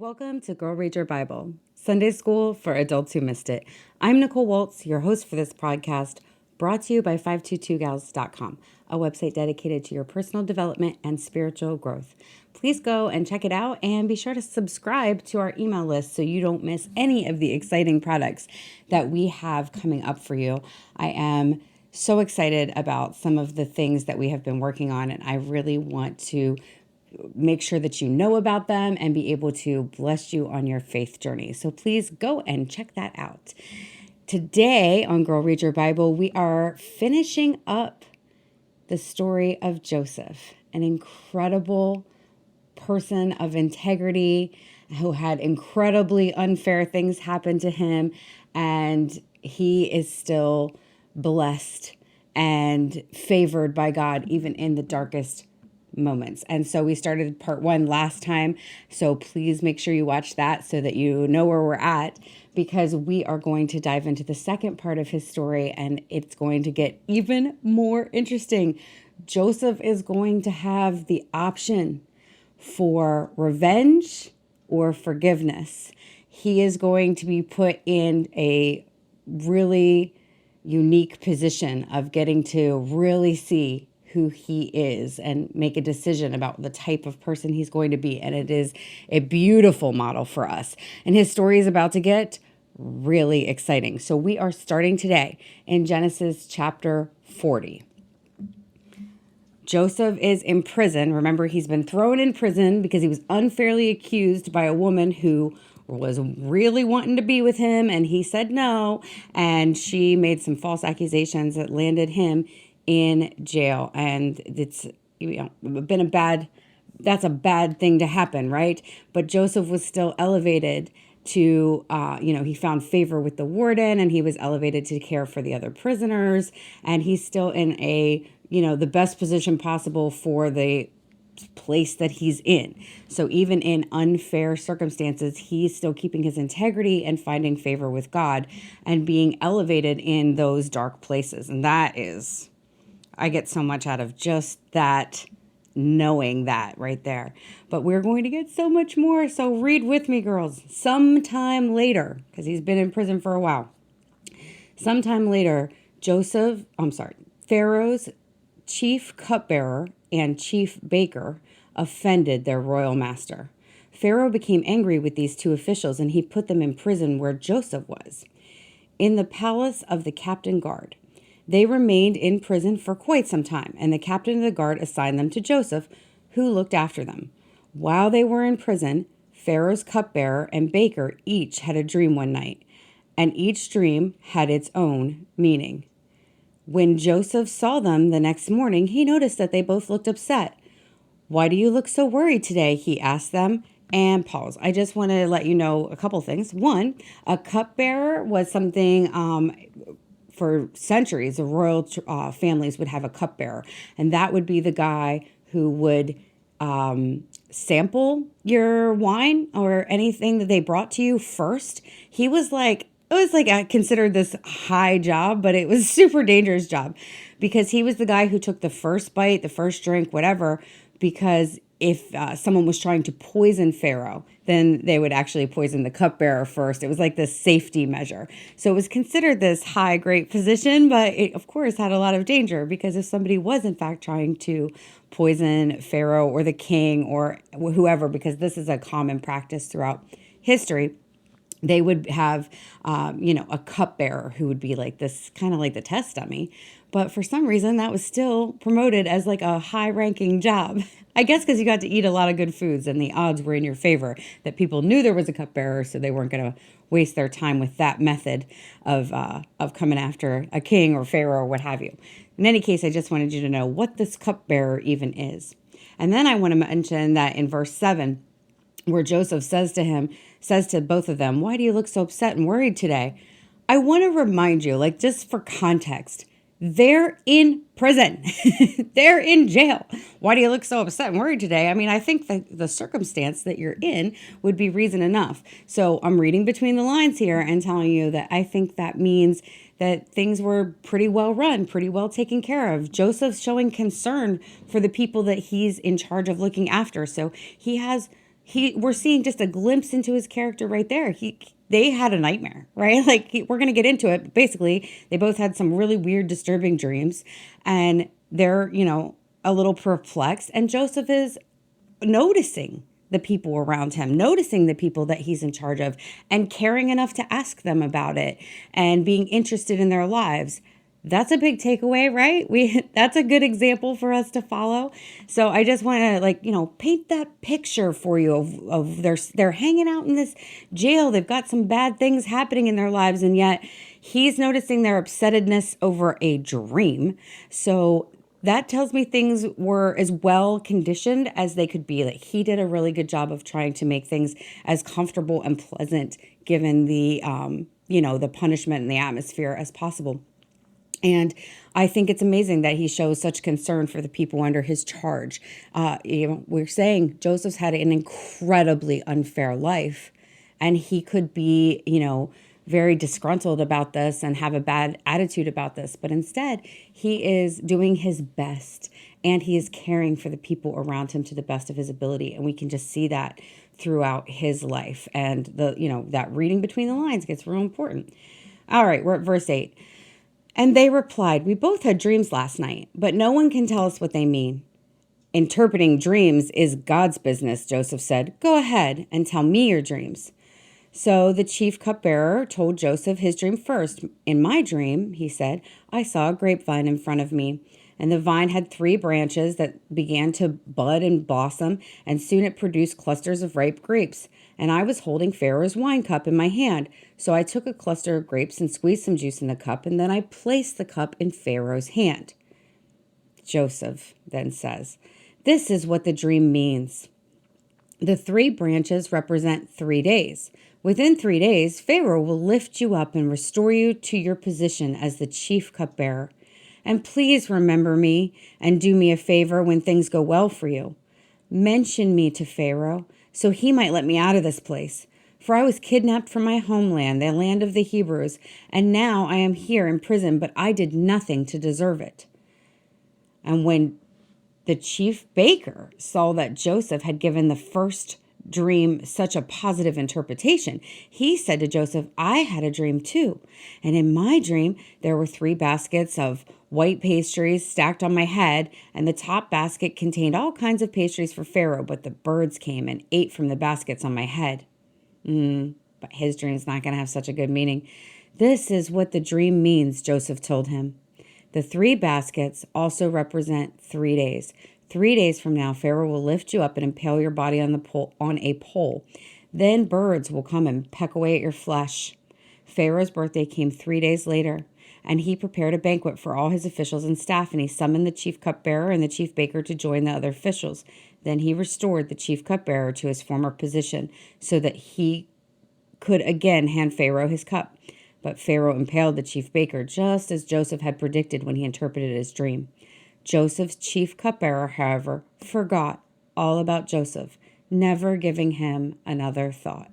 Welcome to Girl Read Your Bible, Sunday School for adults who missed it. I'm Nicole Waltz, your host for this podcast, brought to you by 522gals.com, a website dedicated to your personal development and spiritual growth. Please go and check it out and be sure to subscribe to our email list so you don't miss any of the exciting products that we have coming up for you. I am so excited about some of the things that we have been working on, and I really want to make sure that you know about them and be able to bless you on your faith journey. So please go and check that out. Today on Girl Read Your Bible, we are finishing up the story of Joseph, an incredible person of integrity who had incredibly unfair things happen to him, and he is still blessed and favored by God even in the darkest moments. And so we started part 1 last time. So please make sure you watch that so that you know where we're at, because we are going to dive into the second part of his story and it's going to get even more interesting. Joseph is going to have the option for revenge or forgiveness. He is going to be put in a really unique position of getting to really see who he is and make a decision about the type of person he's going to be. And it is a beautiful model for us. And his story is about to get really exciting. So we are starting today in Genesis chapter 40. Joseph is in prison. Remember, he's been thrown in prison because he was unfairly accused by a woman who was really wanting to be with him, and he said no, and she made some false accusations that landed him in jail. And it's been that's a bad thing to happen, right? But Joseph was still elevated to, he found favor with the warden, and he was elevated to care for the other prisoners, and he's still in the best position possible for the place that he's in. So even in unfair circumstances, he's still keeping his integrity and finding favor with God and being elevated in those dark places. And I get so much out of just that, knowing that right there. But we're going to get so much more. So read with me, girls. Sometime later, because he's been in prison for a while. Sometime later, Pharaoh's chief cupbearer and chief baker offended their royal master. Pharaoh became angry with these two officials, and he put them in prison where Joseph was, in the palace of the captain guard. They remained in prison for quite some time, and the captain of the guard assigned them to Joseph, who looked after them. While they were in prison, Pharaoh's cupbearer and baker each had a dream one night, and each dream had its own meaning. When Joseph saw them the next morning, he noticed that they both looked upset. "Why do you look so worried today?" he asked them. And pause. I just want to let you know a couple things. One, a cupbearer was something for centuries, the royal families would have a cupbearer, and that would be the guy who would sample your wine or anything that they brought to you first. I considered this high job, but it was a super dangerous job because he was the guy who took the first bite, the first drink, whatever, because if someone was trying to poison Pharaoh, then they would actually poison the cupbearer first. It was like this safety measure. So it was considered this high, great position, but it, of course, had a lot of danger because if somebody was, in fact, trying to poison Pharaoh or the king or whoever, because this is a common practice throughout history, they would have, a cupbearer who would be like this, kind of like the test dummy. But for some reason, that was still promoted as like a high-ranking job. I guess because you got to eat a lot of good foods and the odds were in your favor that people knew there was a cupbearer, so they weren't going to waste their time with that method of coming after a king or pharaoh or what have you. In any case, I just wanted you to know what this cupbearer even is. And then I want to mention that in verse 7, where Joseph says to both of them, "Why do you look so upset and worried today?" I want to remind you, just for context, they're in prison. They're in jail. Why do you look so upset and worried today? I mean, I think that the circumstance that you're in would be reason enough. So I'm reading between the lines here and telling you that I think that means that things were pretty well run, pretty well taken care of. Joseph's showing concern for the people that he's in charge of looking after. So he has we're seeing just a glimpse into his character right there. They had a nightmare, right? Like we're going to get into it. But basically, they both had some really weird, disturbing dreams, and they're, a little perplexed. And Joseph is noticing the people around him, noticing the people that he's in charge of, and caring enough to ask them about it and being interested in their lives. That's a big takeaway, right? That's a good example for us to follow. So I just want to paint that picture for you of they're hanging out in this jail. They've got some bad things happening in their lives, and yet he's noticing their upsettedness over a dream. So that tells me things were as well conditioned as they could be. Like he did a really good job of trying to make things as comfortable and pleasant given the the punishment and the atmosphere as possible. And I think it's amazing that he shows such concern for the people under his charge. We're saying Joseph's had an incredibly unfair life, and he could be, very disgruntled about this and have a bad attitude about this. But instead, he is doing his best, and he is caring for the people around him to the best of his ability. And we can just see that throughout his life. And that reading between the lines gets real important. All right, we're at verse 8. And they replied, "We both had dreams last night, but no one can tell us what they mean." "Interpreting dreams is God's business," Joseph said. "Go ahead and tell me your dreams." So the chief cupbearer told Joseph his dream first. "In my dream," he said, "I saw a grapevine in front of me, and the vine had 3 branches that began to bud and blossom, and soon it produced clusters of ripe grapes. And I was holding Pharaoh's wine cup in my hand. So I took a cluster of grapes and squeezed some juice in the cup, and then I placed the cup in Pharaoh's hand." Joseph then says, "This is what the dream means. The 3 branches represent 3 days. Within 3 days, Pharaoh will lift you up and restore you to your position as the chief cupbearer. And please remember me and do me a favor when things go well for you. Mention me to Pharaoh, so he might let me out of this place. For I was kidnapped from my homeland, the land of the Hebrews, and now I am here in prison, but I did nothing to deserve it." And when the chief baker saw that Joseph had given the first dream such a positive interpretation, he said to Joseph, "I had a dream too. And in my dream, there were 3 baskets of white pastries stacked on my head, and the top basket contained all kinds of pastries for Pharaoh, but the birds came and ate from the baskets on my head." But his dream's not going to have such a good meaning. "This is what the dream means," Joseph told him. "The 3 baskets also represent 3 days. 3 days from now, Pharaoh will lift you up and impale your body on a pole. Then birds will come and peck away at your flesh." Pharaoh's birthday came 3 days later, and he prepared a banquet for all his officials and staff, and he summoned the chief cupbearer and the chief baker to join the other officials. Then he restored the chief cupbearer to his former position so that he could again hand Pharaoh his cup. But Pharaoh impaled the chief baker just as Joseph had predicted when he interpreted his dream. Joseph's chief cupbearer, however, forgot all about Joseph, never giving him another thought.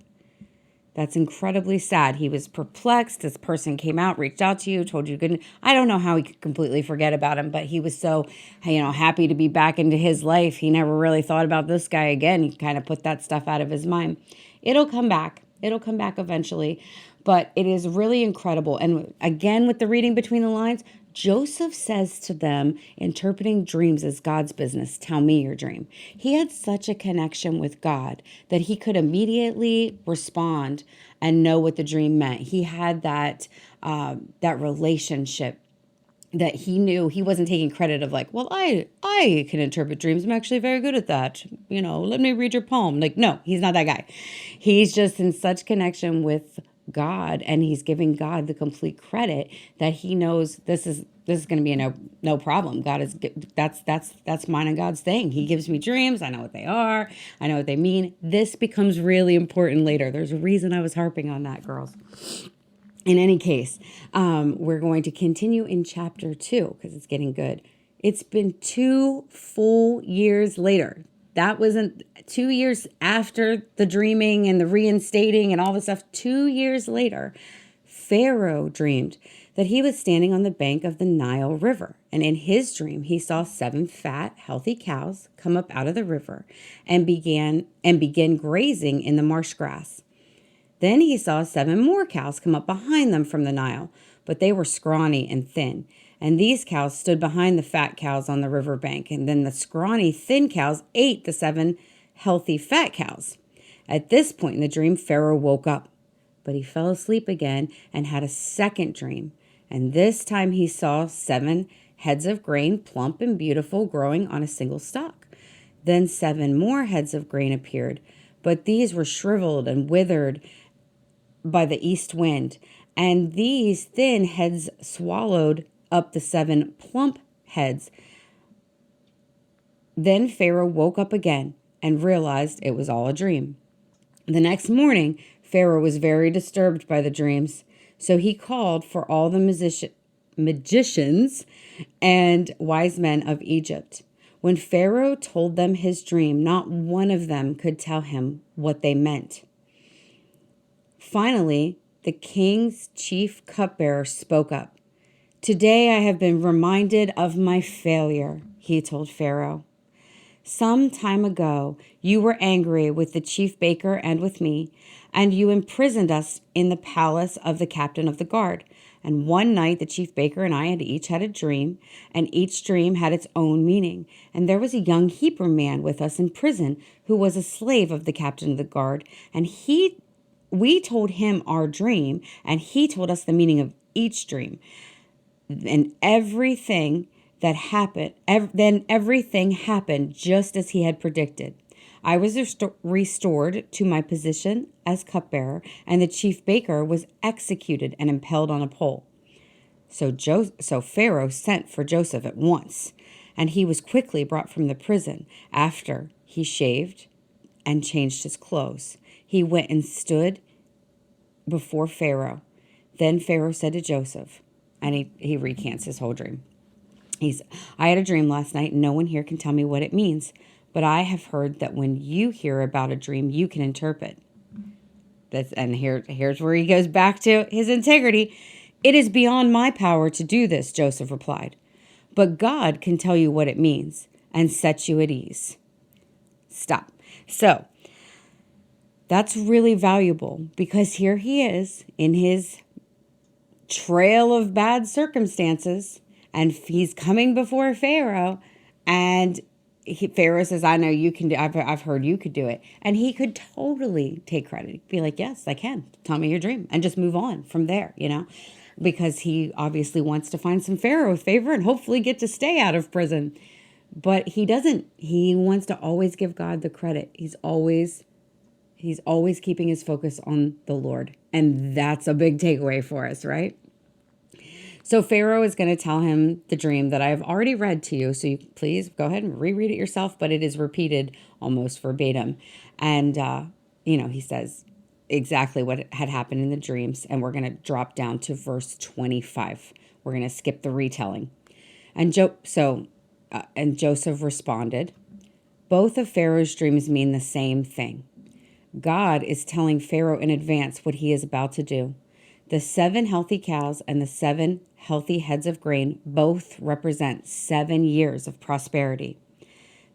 That's incredibly sad. He was perplexed. This person came out, reached out to you, told you good. I don't know how he could completely forget about him, but he was so, happy to be back into his life. He never really thought about this guy again. He kind of put that stuff out of his mind. It'll come back. It'll come back eventually. But it is really incredible. And again, with the reading between the lines, Joseph says to them, interpreting dreams is God's business. Tell me your dream. He had such a connection with God that he could immediately respond and know what the dream meant. He had that relationship that he knew. He wasn't taking credit of I can interpret dreams. I'm actually very good at that. Let me read your palm. No, he's not that guy. He's just in such connection with God, and he's giving God the complete credit that he knows this is going to be no problem. God is that's mine and God's thing. He gives me dreams. I know what they are. I know what they mean. This becomes really important later. There's a reason I was harping on that, girls. In any case, we're going to continue in chapter 2 because it's getting good. It's been 2 full years later. That wasn't 2 years after the dreaming and the reinstating and all the stuff. 2 years later, Pharaoh dreamed that he was standing on the bank of the Nile River, And in his dream, he saw 7 fat, healthy cows come up out of the river and begin grazing in the marsh grass. Then he saw 7 more cows come up behind them from the Nile, but they were scrawny and thin. And these cows stood behind the fat cows on the riverbank, and then the scrawny, thin cows ate the 7 healthy, fat cows. At this point in the dream, Pharaoh woke up, but he fell asleep again and had a second dream. And this time he saw 7 heads of grain, plump and beautiful, growing on a single stalk. Then 7 more heads of grain appeared, but these were shriveled and withered by the east wind. And these thin heads swallowed up the 7 plump heads. Then Pharaoh woke up again and realized it was all a dream. The next morning, Pharaoh was very disturbed by the dreams, so he called for all the magicians and wise men of Egypt. When Pharaoh told them his dream, not one of them could tell him what they meant. Finally, the king's chief cupbearer spoke up. "Today I have been reminded of my failure," he told Pharaoh. "Some time ago, you were angry with the chief baker and with me, and you imprisoned us in the palace of the captain of the guard. And one night, the chief baker and I had each had a dream, and each dream had its own meaning. And there was a young Hebrew man with us in prison who was a slave of the captain of the guard, and we told him our dream, and he told us the meaning of each dream. And everything happened just as he had predicted. I was restored to my position as cupbearer, and the chief baker was executed and impaled on a pole." So Pharaoh sent for Joseph at once, and he was quickly brought from the prison. After he shaved and changed his clothes, he went and stood before Pharaoh. Then Pharaoh said to Joseph, and he recants his whole dream. "I had a dream last night, and no one here can tell me what it means. But I have heard that when you hear about a dream, you can interpret." Here's where he goes back to his integrity. "It is beyond my power to do this," Joseph replied. "But God can tell you what it means and set you at ease." Stop. So that's really valuable, because here he is in his trail of bad circumstances, and he's coming before Pharaoh, and Pharaoh says, "I know you can do. I've heard you could do it," and he could totally take credit, be like, "Yes, I can. Tell me your dream," and just move on from there, because he obviously wants to find some Pharaoh favor and hopefully get to stay out of prison. But he doesn't. He wants to always give God the credit. He's always keeping his focus on the Lord, and that's a big takeaway for us, right? So Pharaoh is going to tell him the dream that I have already read to you. So you please go ahead and reread it yourself, but it is repeated almost verbatim. And, he says exactly what had happened in the dreams. And we're going to drop down to verse 25. We're going to skip the retelling. And Joseph responded, "Both of Pharaoh's dreams mean the same thing. God is telling Pharaoh in advance what he is about to do. The 7 healthy cows and the 7 healthy heads of grain both represent 7 years of prosperity.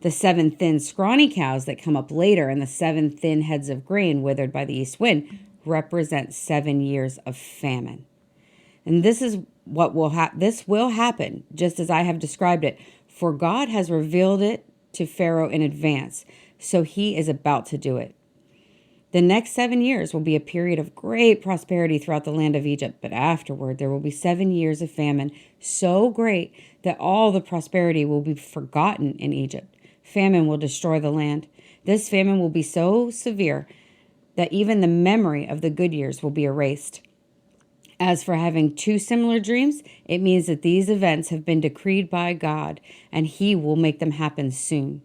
The 7 thin, scrawny cows that come up later and the 7 thin heads of grain withered by the east wind represent 7 years of famine. And this is what this will happen, just as I have described it, for God has revealed it to Pharaoh in advance, so he is about to do it. The next 7 years will be a period of great prosperity throughout the land of Egypt, but afterward there will be 7 years of famine, so great that all the prosperity will be forgotten in Egypt. Famine will destroy the land. This famine will be so severe that even the memory of the good years will be erased. As for having 2 similar dreams, it means that these events have been decreed by God, and he will make them happen soon.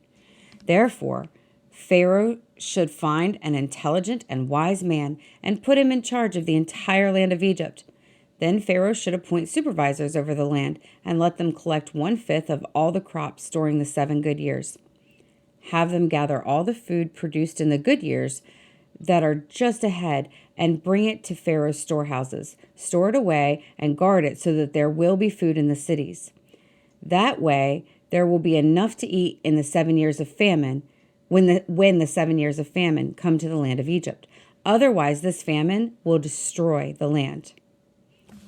Therefore, Pharaoh should find an intelligent and wise man and put him in charge of the entire land of Egypt. Then Pharaoh should appoint supervisors over the land and let them collect 1/5 of all the crops during the 7 good years. Have them gather all the food produced in the good years that are just ahead and bring it to Pharaoh's storehouses. Store it away and guard it so that there will be food in the cities. That way, there will be enough to eat in the 7 years of famine when the 7 years of famine come to the land of Egypt. Otherwise, this famine will destroy the land.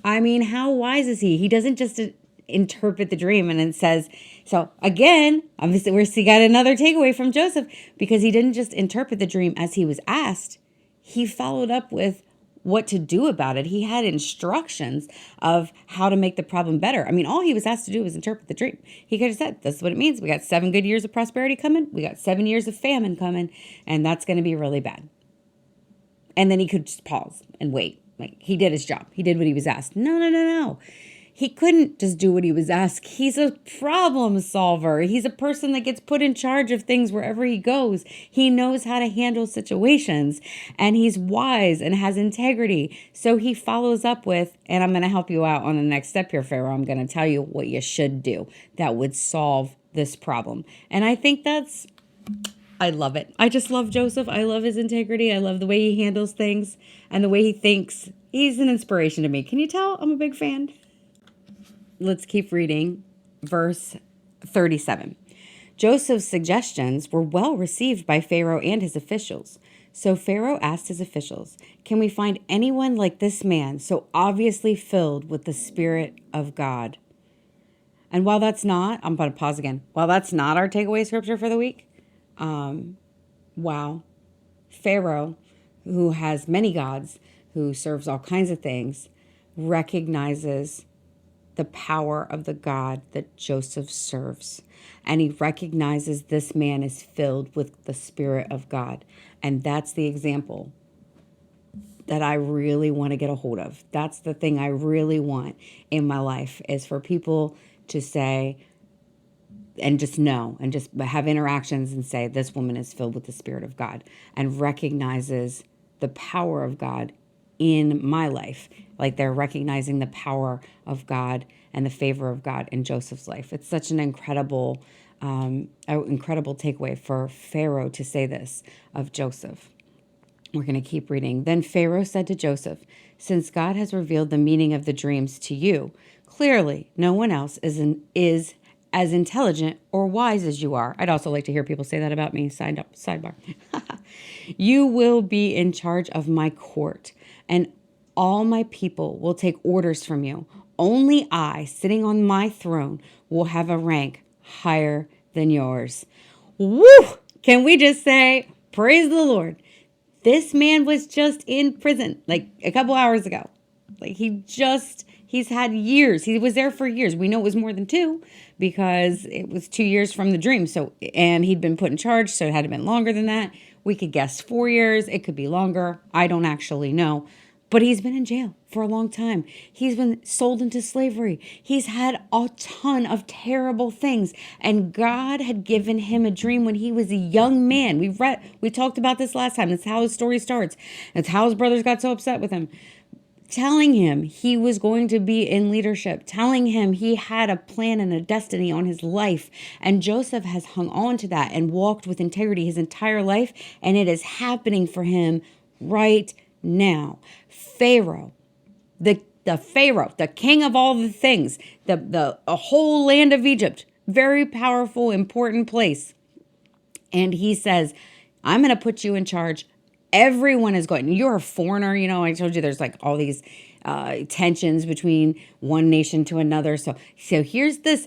I mean, how wise is he? He doesn't just interpret the dream and it says, so again, obviously we got another takeaway from Joseph, because he didn't just interpret the dream as he was asked. He followed up with what to do about it. He had instructions of how to make the problem better. I mean, all he was asked to do was interpret the dream. He could have said, this is what it means. We got 7 good years of prosperity coming. We got 7 years of famine coming, and that's going to be really bad. And then he could just pause and wait. Like, he did his job. He did what he was asked. No. He couldn't just do what he was asked. He's a problem solver. He's a person that gets put in charge of things wherever he goes. He knows how to handle situations, and he's wise and has integrity. So he follows up with, and I'm going to help you out on the next step here, Pharaoh. I'm going to tell you what you should do that would solve this problem. And I think I love it. I just love Joseph. I love his integrity. I love the way he handles things and the way he thinks. He's an inspiration to me. Can you tell? I'm a big fan. Let's keep reading. Verse 37. Joseph's suggestions were well received by Pharaoh and his officials. So Pharaoh asked his officials, can we find anyone like this man, so obviously filled with the Spirit of God? And while that's not, I'm going to pause again. While that's not our takeaway scripture for the week, wow. Pharaoh, who has many gods, who serves all kinds of things, recognizes the power of the God that Joseph serves. And he recognizes this man is filled with the Spirit of God. And that's the example that I really want to get a hold of. That's the thing I really want in my life, is for people to say, and just know, and just have interactions and say, this woman is filled with the Spirit of God, and recognizes the power of God in my life. Like they're recognizing the power of God and the favor of God in Joseph's life. It's such an incredible takeaway for Pharaoh to say this of Joseph. We're going to keep reading. Then Pharaoh said to Joseph, since God has revealed the meaning of the dreams to you, clearly no one else is as intelligent or wise as you are. I'd also like to hear people say that about me. Sidebar. You will be in charge of my court, and all my people will take orders from you. Only I, sitting on my throne, will have a rank higher than yours. Woo! Can we just say, praise the Lord? This man was just in prison like a couple hours ago. Like he's had years. He was there for years. We know it was more than 2 because it was 2 years from the dream. So, and he'd been put in charge, so it had to have been longer than that. We could guess 4 years. It could be longer. I don't actually know. But he's been in jail for a long time. He's been sold into slavery. He's had a ton of terrible things. And God had given him a dream when he was a young man. We talked about this last time. That's how his story starts. That's how his brothers got so upset with him. Telling him he was going to be in leadership, telling him he had a plan and a destiny on his life. And Joseph has hung on to that and walked with integrity his entire life. And it is happening for him right now. Pharaoh, the Pharaoh, the king of all the things, the whole land of Egypt, very powerful, important place. And he says, I'm going to put you in charge. Everyone is going, you're a foreigner. You know, I told you there's like all these tensions between one nation to another. So here's this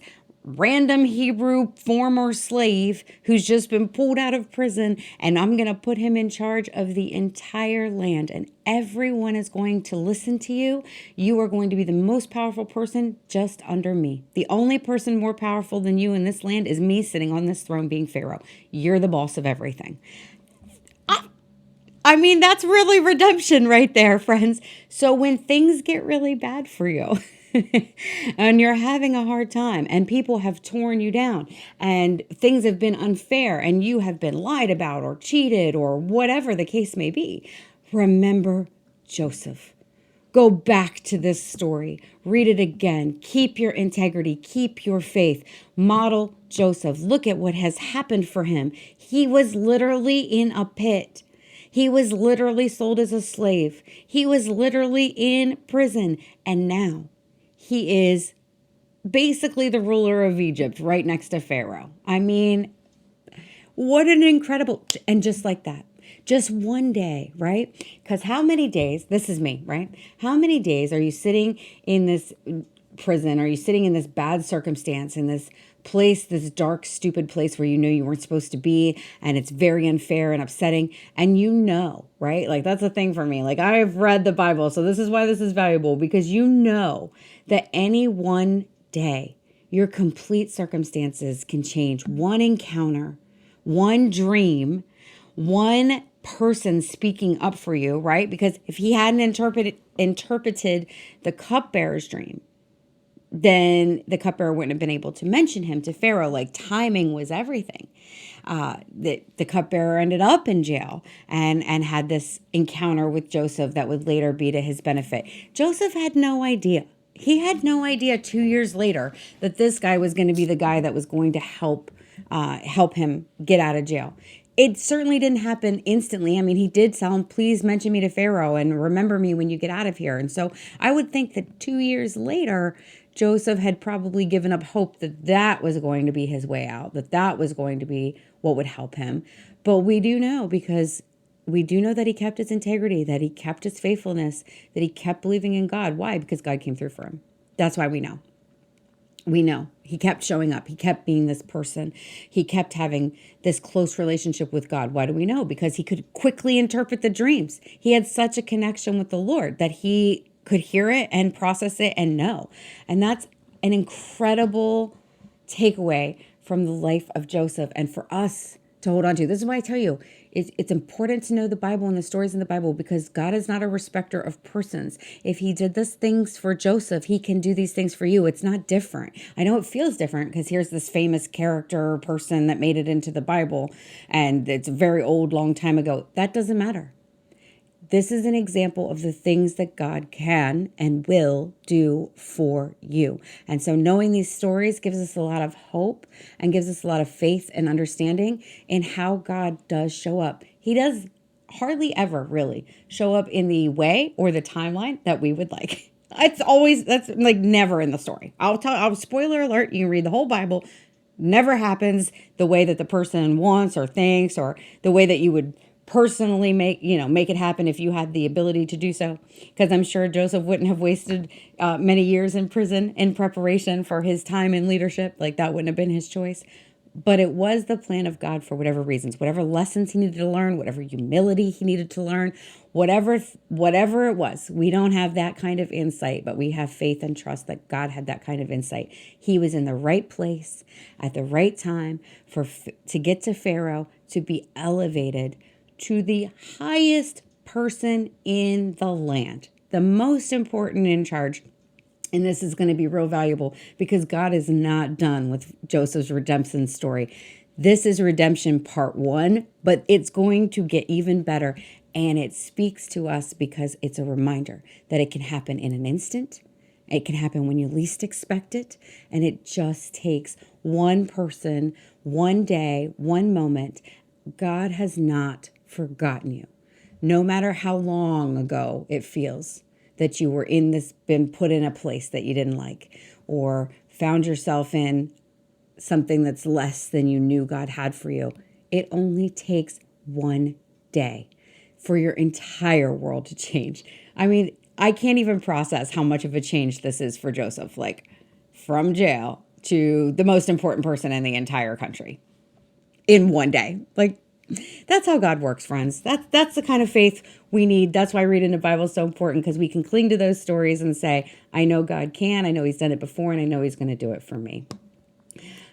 random Hebrew former slave who's just been pulled out of prison, and I'm going to put him in charge of the entire land, and everyone is going to listen to you. You are going to be the most powerful person just under me. The only person more powerful than you in this land is me sitting on this throne being Pharaoh. You're the boss of everything. I mean, that's really redemption right there, friends. So when things get really bad for you and you're having a hard time and people have torn you down and things have been unfair and you have been lied about or cheated or whatever the case may be, remember Joseph. Go back to this story. Read it again. Keep your integrity. Keep your faith. Model Joseph. Look at what has happened for him. He was literally in a pit. He was literally sold as a slave. He was literally in prison. And now he is basically the ruler of Egypt right next to Pharaoh. I mean, what an incredible, and just like that, just one day, right? Because how many days, this is me, right? How many days are you sitting in this prison? Are you sitting in this bad circumstance, in this place, this dark, stupid place where you know you weren't supposed to be, and it's very unfair and upsetting, and you know, right? Like, that's the thing for me. Like, I've read the Bible, so this is why this is valuable, because you know that any one day, your complete circumstances can change. One encounter, one dream, one person speaking up for you, right? Because if he hadn't interpreted the cupbearer's dream, then the cupbearer wouldn't have been able to mention him to Pharaoh. Like, timing was everything. The cupbearer ended up in jail and had this encounter with Joseph that would later be to his benefit. Joseph had no idea. He had no idea 2 years later that this guy was going to be the guy that was going to help him get out of jail. It certainly didn't happen instantly. I mean, he did tell him, please mention me to Pharaoh and remember me when you get out of here. And so I would think that 2 years later, Joseph had probably given up hope that that was going to be his way out, that that was going to be what would help him. But we do know, because we do know that he kept his integrity, that he kept his faithfulness, that he kept believing in God. Why? Because God came through for him. That's why we know. We know he kept showing up. He kept being this person. He kept having this close relationship with God. Why do we know? Because he could quickly interpret the dreams. He had such a connection with the Lord that he could hear it and process it and know. And that's an incredible takeaway from the life of Joseph, and for us to hold on to. This is why I tell you, it's important to know the Bible and the stories in the Bible, because God is not a respecter of persons. If he did these things for Joseph, he can do these things for you. It's not different. I know it feels different because here's this famous character person that made it into the Bible, and it's a very old, long time ago. That doesn't matter. This is an example of the things that God can and will do for you. And so knowing these stories gives us a lot of hope and gives us a lot of faith and understanding in how God does show up. He does hardly ever really show up in the way or the timeline that we would like. That's like never in the story. I'll spoiler alert, you can read the whole Bible. Never happens the way that the person wants or thinks, or the way that you would personally make it happen if you had the ability to do so. Because I'm sure Joseph wouldn't have wasted many years in prison in preparation for his time in leadership. Like, that wouldn't have been his choice. But it was the plan of God for whatever reasons, whatever lessons he needed to learn, whatever humility he needed to learn, whatever it was. We don't have that kind of insight, but we have faith and trust that God had that kind of insight. He was in the right place at the right time to get to Pharaoh, to be elevated to the highest person in the land, the most important in charge. And this is going to be real valuable, because God is not done with Joseph's redemption story. This is redemption part 1, but it's going to get even better. And it speaks to us because it's a reminder that it can happen in an instant. It can happen when you least expect it. And it just takes one person, one day, one moment. God has not forgotten you. No matter how long ago it feels that you were been put in a place that you didn't like, or found yourself in something that's less than you knew God had for you. It only takes one day for your entire world to change. I mean, I can't even process how much of a change this is for Joseph, like from jail to the most important person in the entire country in one day. Like, that's how God works, friends. That's the kind of faith we need. That's why reading the Bible is so important, because we can cling to those stories and say, I know God can, I know he's done it before, and I know he's going to do it for me.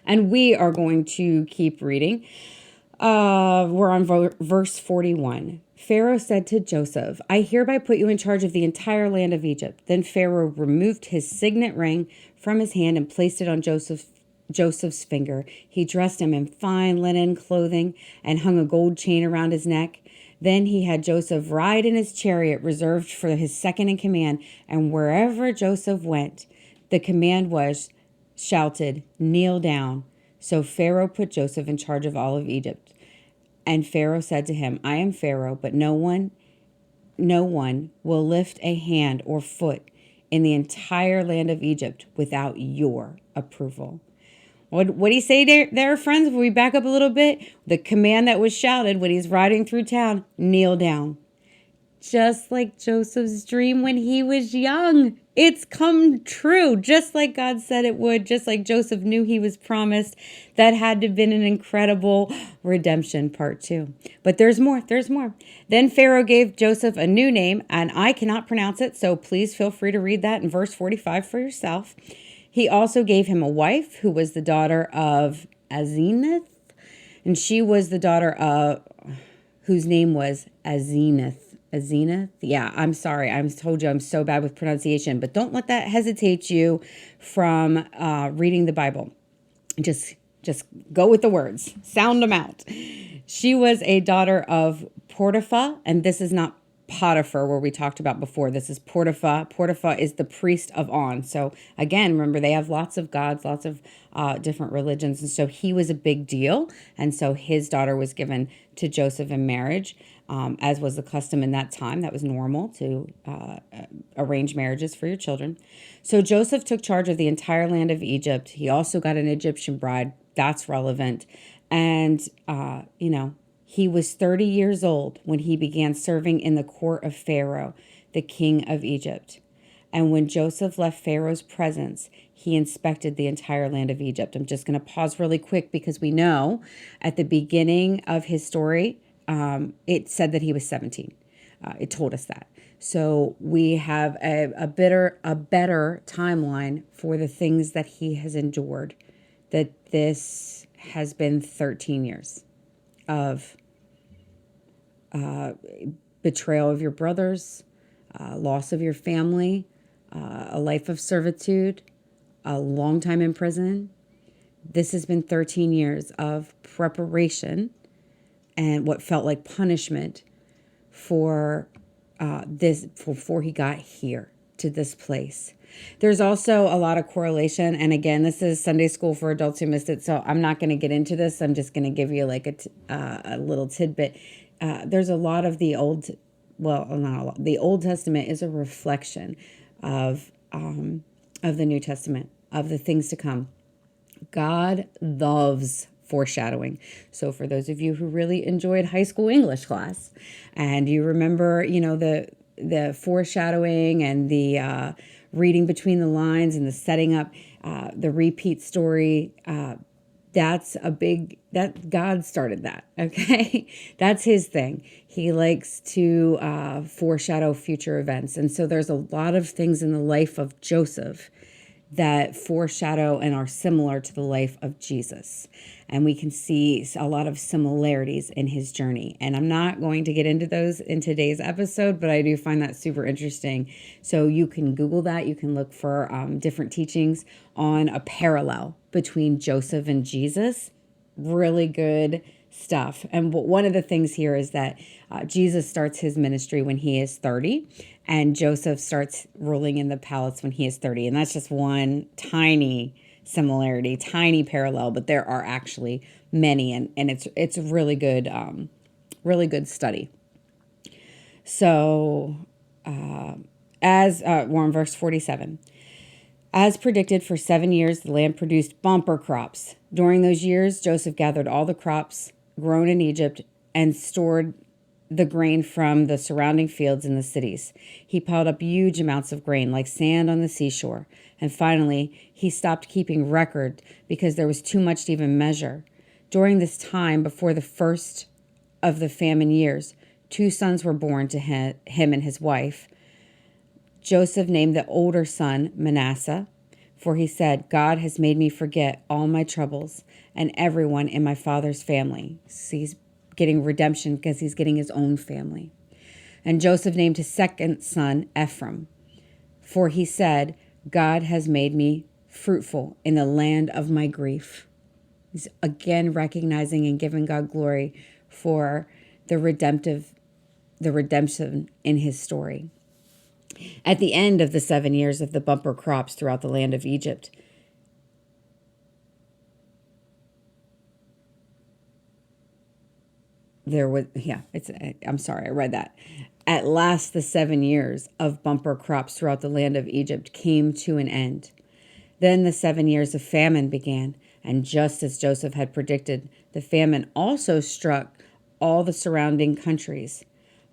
And we are going to keep reading. We're on verse 41. Pharaoh said to Joseph, I hereby put you in charge of the entire land of Egypt. Then Pharaoh removed his signet ring from his hand and placed it on Joseph's finger. He dressed him in fine linen clothing and hung a gold chain around his neck. Then he had Joseph ride in his chariot reserved for his second in command, and wherever Joseph went, the command was shouted, kneel down. So Pharaoh put Joseph in charge of all of Egypt. And Pharaoh said to him, I am Pharaoh, but no one will lift a hand or foot in the entire land of Egypt without your approval. What do you say there, friends? When we back up a little bit, the command that was shouted when he's riding through town, kneel down. Just like Joseph's dream when he was young. It's come true, just like God said it would, just like Joseph knew he was promised. That had to have been an incredible redemption, part 2. But there's more. Then Pharaoh gave Joseph a new name, and I cannot pronounce it, so please feel free to read that in verse 45 for yourself. He also gave him a wife who was the daughter of Azeneth, and she was the daughter of whose name was Azeneth. Yeah, I'm sorry. I told you I'm so bad with pronunciation, but don't let that hesitate you from reading the Bible. Just go with the words. Sound them out. She was a daughter of Potiphar, and this is not Potiphar, where we talked about before. This is Potiphar. Potiphar is the priest of On. So again, remember, they have lots of gods, lots of different religions. And so he was a big deal. And so his daughter was given to Joseph in marriage, as was the custom in that time. That was normal to arrange marriages for your children. So Joseph took charge of the entire land of Egypt. He also got an Egyptian bride. That's relevant. And, he was 30 years old when he began serving in the court of Pharaoh, the king of Egypt. And when Joseph left Pharaoh's presence, he inspected the entire land of Egypt. I'm just going to pause really quick because we know at the beginning of his story, it said that he was 17. It told us that. So we have a better timeline for the things that he has endured, that this has been 13 years of betrayal of your brothers, loss of your family, a life of servitude, a long time in prison. This has been 13 years of preparation and what felt like punishment for this before he got here to this place. There's also a lot of correlation. And again, this is Sunday school for adults who missed it. So I'm not going to get into this. I'm just going to give you like a little tidbit. There's a lot of the Old Testament is a reflection of the New Testament, of the things to come. God loves foreshadowing. So for those of you who really enjoyed high school English class and you remember, the foreshadowing and the reading between the lines and the setting up, the repeat story, that God started that. Okay. That's his thing. He likes to foreshadow future events. And so there's a lot of things in the life of Joseph that foreshadow and are similar to the life of Jesus. And we can see a lot of similarities in his journey. And I'm not going to get into those in today's episode, but I do find that super interesting. So you can Google that. You can look for different teachings on a parallel between Joseph and Jesus. Really good stuff. And one of the things here is that Jesus starts his ministry when he is 30, and Joseph starts ruling in the palace when he is 30. And that's just one tiny similarity, tiny parallel, but there are actually many, and it's a really good study. So we're in verse 47. As predicted, for 7 years, the land produced bumper crops. During those years, Joseph gathered all the crops grown in Egypt and stored the grain from the surrounding fields in the cities. He piled up huge amounts of grain, like sand on the seashore. And finally, he stopped keeping record because there was too much to even measure. During this time, before the first of the famine years, 2 sons were born to him and his wife. Joseph named the older son Manasseh, for he said, God has made me forget all my troubles and everyone in my father's family. So he's getting redemption because he's getting his own family. And Joseph named his second son Ephraim, for he said, God has made me fruitful in the land of my grief. He's again recognizing and giving God glory for the redemption in his story. At the end of the 7 years of the bumper crops throughout the land of Egypt, I'm sorry, I read that. At last, the 7 years of bumper crops throughout the land of Egypt came to an end. Then the 7 years of famine began, and just as Joseph had predicted, the famine also struck all the surrounding countries.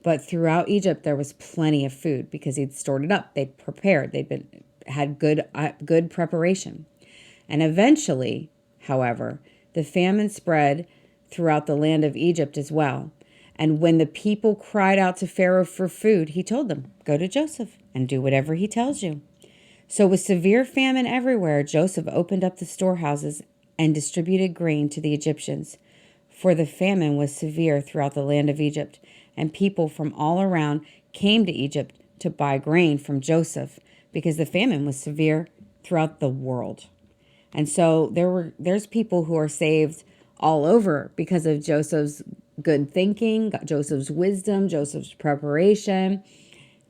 But throughout Egypt there was plenty of food because he'd stored it up. They'd prepared. Had good preparation. And eventually, however, the famine spread throughout the land of Egypt as well. And when the people cried out to Pharaoh for food, he told them, "Go to Joseph and do whatever he tells you." So with severe famine everywhere, Joseph opened up the storehouses and distributed grain to the Egyptians. For the famine was severe throughout the land of Egypt, and people from all around came to Egypt to buy grain from Joseph because the famine was severe throughout the world. And so there's people who are saved all over because of Joseph's good thinking, Joseph's wisdom, Joseph's preparation.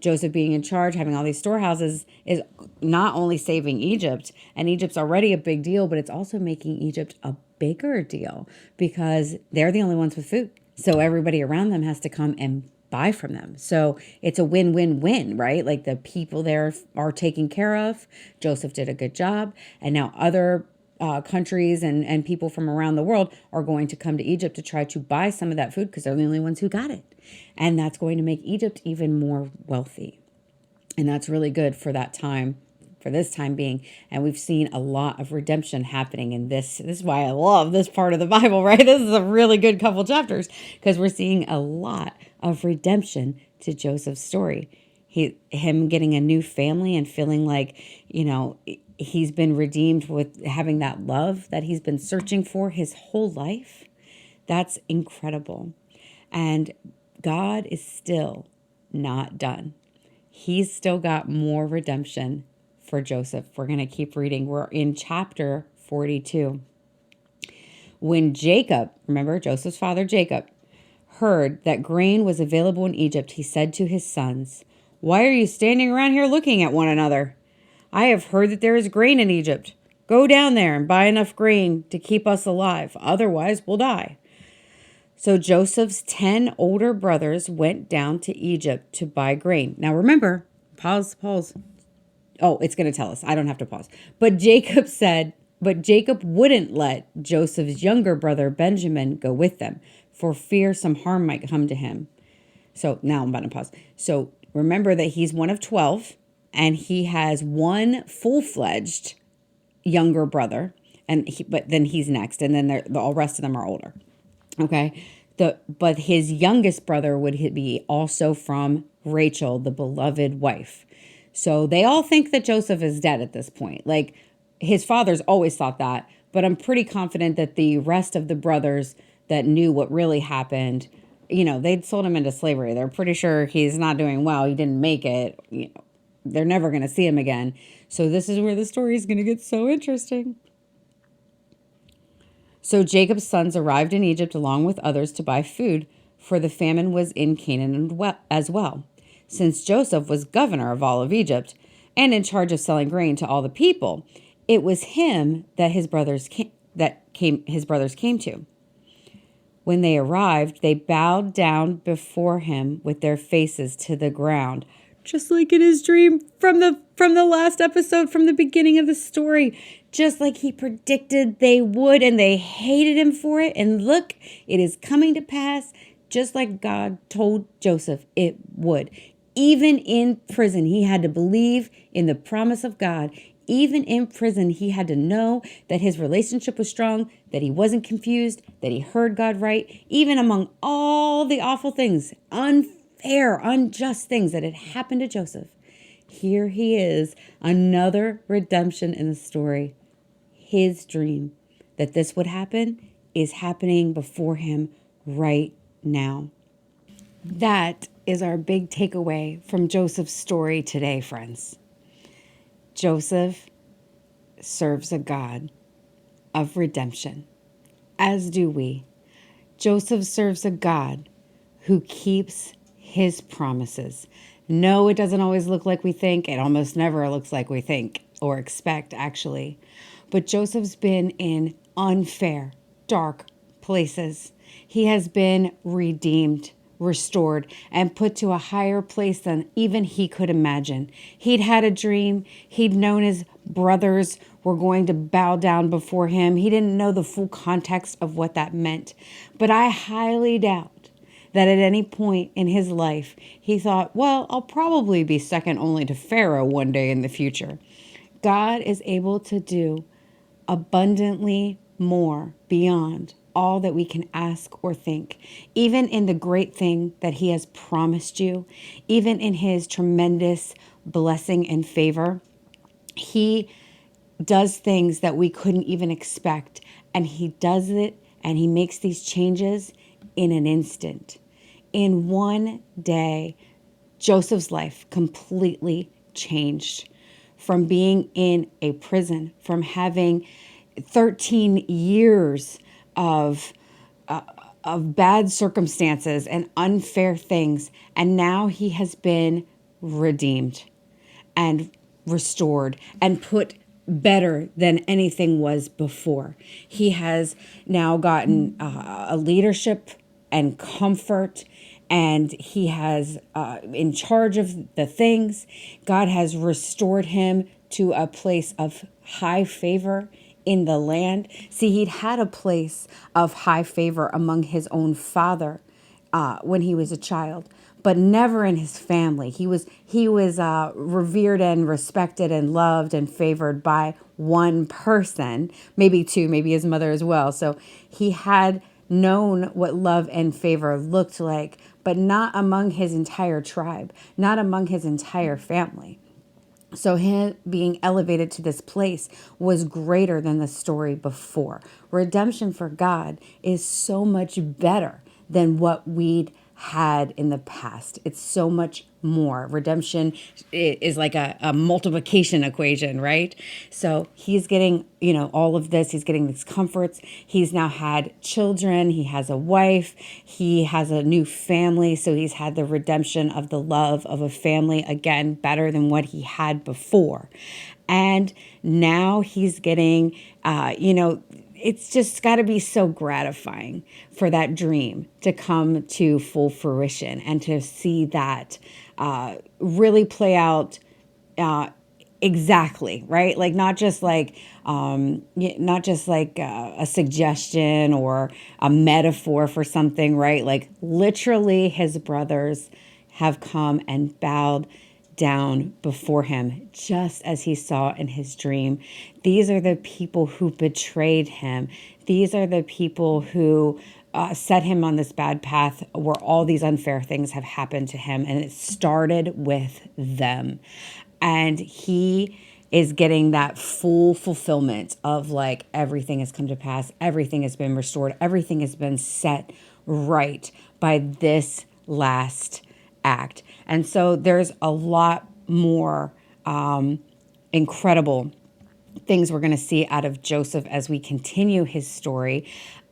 Joseph being in charge, having all these storehouses, is not only saving Egypt, and Egypt's already a big deal, but it's also making Egypt a bigger deal because they're the only ones with food. So everybody around them has to come and buy from them. So it's a win-win-win, right? Like the people there are taken care of. Joseph did a good job. And now other countries and people from around the world are going to come to Egypt to try to buy some of that food because they're the only ones who got it. And that's going to make Egypt even more wealthy. And that's really good for that time, for this time being. And we've seen a lot of redemption happening in this. This is why I love this part of the Bible, right? This is a really good couple chapters because we're seeing a lot of redemption to Joseph's story. Him getting a new family and feeling like, he's been redeemed with having that love that he's been searching for his whole life. That's incredible. And God is still not done. He's still got more redemption for Joseph. We're going to keep reading. We're in chapter 42. When Jacob, remember Joseph's father Jacob, heard that grain was available in Egypt, he said to his sons, "Why are you standing around here looking at one another? I have heard that there is grain in Egypt. Go down there and buy enough grain to keep us alive. Otherwise, we'll die." So Joseph's 10 older brothers went down to Egypt to buy grain. Now remember, pause. Oh, it's going to tell us. I don't have to pause. But Jacob wouldn't let Joseph's younger brother Benjamin go with them for fear some harm might come to him. So now I'm about to pause. So remember that he's one of 12 and he has one full-fledged younger brother, but then he's next, and then the rest of them are older. Okay, but his youngest brother would be also from Rachel, the beloved wife. So they all think that Joseph is dead at this point. Like his father's always thought that, but I'm pretty confident that the rest of the brothers that knew what really happened, they'd sold him into slavery. They're pretty sure he's not doing well. He didn't make it. They're never going to see him again. So this is where the story is going to get so interesting. So Jacob's sons arrived in Egypt along with others to buy food, for the famine was in Canaan as well. Since Joseph was governor of all of Egypt and in charge of selling grain to all the people, it was him that his brothers came to. When they arrived, they bowed down before him with their faces to the ground, just like in his dream from the last episode, from the beginning of the story. Just like he predicted they would, and they hated him for it. And look, it is coming to pass just like God told Joseph it would. Even in prison, he had to believe in the promise of God. Even in prison, he had to know that his relationship was strong, that he wasn't confused, that he heard God right. Even among all the awful things, unfair, unjust things that had happened to Joseph, here he is, another redemption in the story. His dream that this would happen is happening before him right now. That is our big takeaway from Joseph's story today, friends. Joseph serves a God of redemption, as do we. Joseph serves a God who keeps his promises. No, it doesn't always look like we think. It almost never looks like we think or expect, actually. But Joseph's been in unfair, dark places. He has been redeemed restored and put to a higher place than even he could imagine. He'd had a dream. He'd known his brothers were going to bow down before him. He didn't know the full context of what that meant. But I highly doubt that at any point in his life, he thought, well, I'll probably be second only to Pharaoh one day in the future. God is able to do abundantly more beyond all that we can ask or think, even in the great thing that he has promised you, even in his tremendous blessing and favor. He does things that we couldn't even expect, and he does it and he makes these changes in an instant. In one day, Joseph's life completely changed from being in a prison, from having 13 years of bad circumstances and unfair things. And now he has been redeemed and restored and put better than anything was before. He has now gotten a leadership and comfort, and he has in charge of the things. God has restored him to a place of high favor in the land. See, he'd had a place of high favor among his own father when he was a child, but never in his family. He was revered and respected and loved and favored by one person, maybe two, maybe his mother as well. So he had known what love and favor looked like, but not among his entire tribe, not among his entire family. So him being elevated to this place was greater than the story before. Redemption for God is so much better than what we'd had in the past. It's so much more. Redemption is like a multiplication equation, right? So he's getting, all of this. He's getting these comforts. He's now had children. He has a wife. He has a new family. So he's had the redemption of the love of a family, again, better than what he had before. And now he's getting, it's just got to be so gratifying for that dream to come to full fruition and to see that really play out exactly, right? Like not just like a suggestion or a metaphor for something, right? Like literally his brothers have come and bowed down before him, just as he saw in his dream. These are the people who betrayed him. These are the people who set him on this bad path where all these unfair things have happened to him. And it started with them. And he is getting that full fulfillment of like everything has come to pass. Everything has been restored. Everything has been set right by this last act. And so there's a lot more incredible things we're going to see out of Joseph as we continue his story.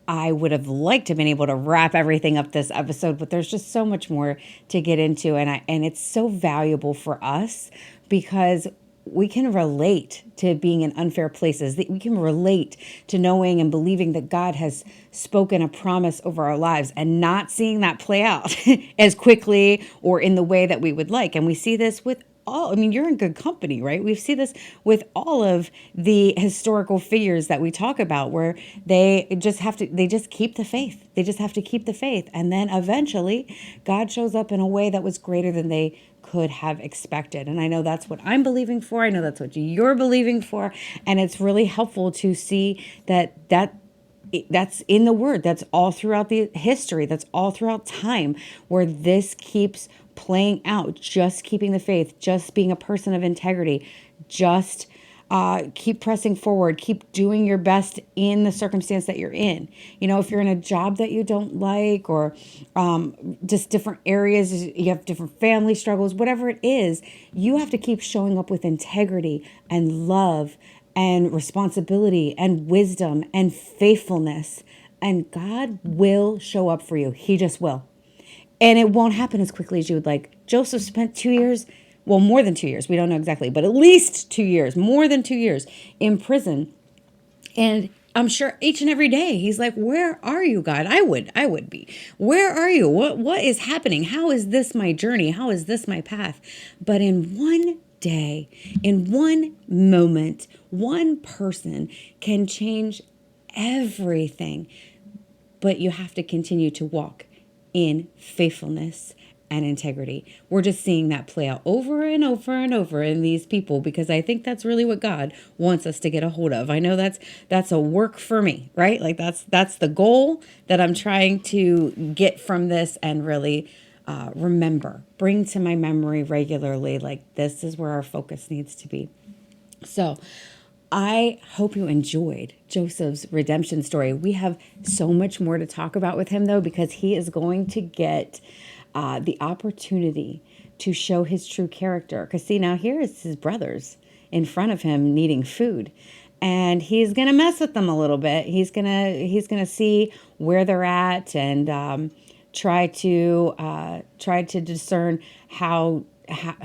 I would have liked to have been able to wrap everything up this episode, but there's just so much more to get into. And it's so valuable for us because we can relate to being in unfair places. We can relate to knowing and believing that God has spoken a promise over our lives and not seeing that play out as quickly or in the way that we would like. And we see this with you're in good company, right? We see this with all of the historical figures that we talk about where they just keep the faith. They just have to keep the faith. And then eventually God shows up in a way that was greater than they could have expected. And I know that's what I'm believing for. I know that's what you're believing for. And it's really helpful to see that's in the word. That's all throughout the history. That's all throughout time where this keeps playing out, just keeping the faith, just being a person of integrity, just keep pressing forward, keep doing your best in the circumstance that you're in. If you're in a job that you don't like or just different areas, you have different family struggles, whatever it is, you have to keep showing up with integrity and love and responsibility and wisdom and faithfulness. And God will show up for you. He just will. And it won't happen as quickly as you would like. Joseph spent 2 years, well, more than 2 years. We don't know exactly, but at least 2 years, more than 2 years in prison. And I'm sure each and every day he's like, "Where are you, God?" I would be. Where are you? What is happening? How is this my journey? How is this my path? But in one day, in one moment, one person can change everything. But you have to continue to walk in faithfulness and integrity. We're just seeing that play out over and over and over in these people, because I think that's really what God wants us to get a hold of. I know that's a work for me, right? Like that's the goal that I'm trying to get from this, and really remember, bring to my memory regularly. Like, this is where our focus needs to be. So I hope you enjoyed Joseph's redemption story. We have so much more to talk about with him, though, because he is going to get the opportunity to show his true character. Because, see, now here is his brothers in front of him needing food, and he's gonna mess with them a little bit. He's gonna see where they're at, and try to discern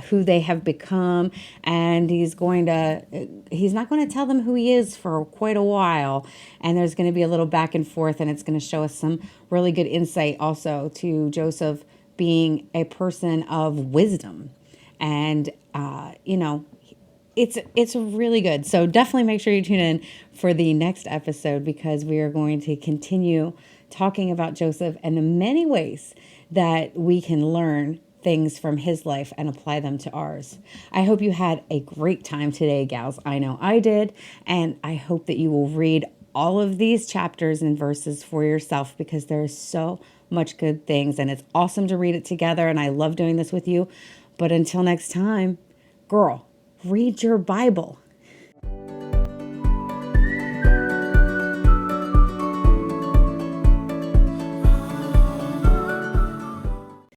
who they have become. And he's not going to tell them who he is for quite a while, and there's going to be a little back and forth, and it's going to show us some really good insight also to Joseph being a person of wisdom. And it's really good. So definitely make sure you tune in for the next episode, because we are going to continue talking about Joseph and the many ways that we can learn things from his life and apply them to ours. I hope you had a great time today, gals. I know I did. And I hope that you will read all of these chapters and verses for yourself, because there's so much good things, and it's awesome to read it together. And I love doing this with you. But until next time, girl, read your Bible.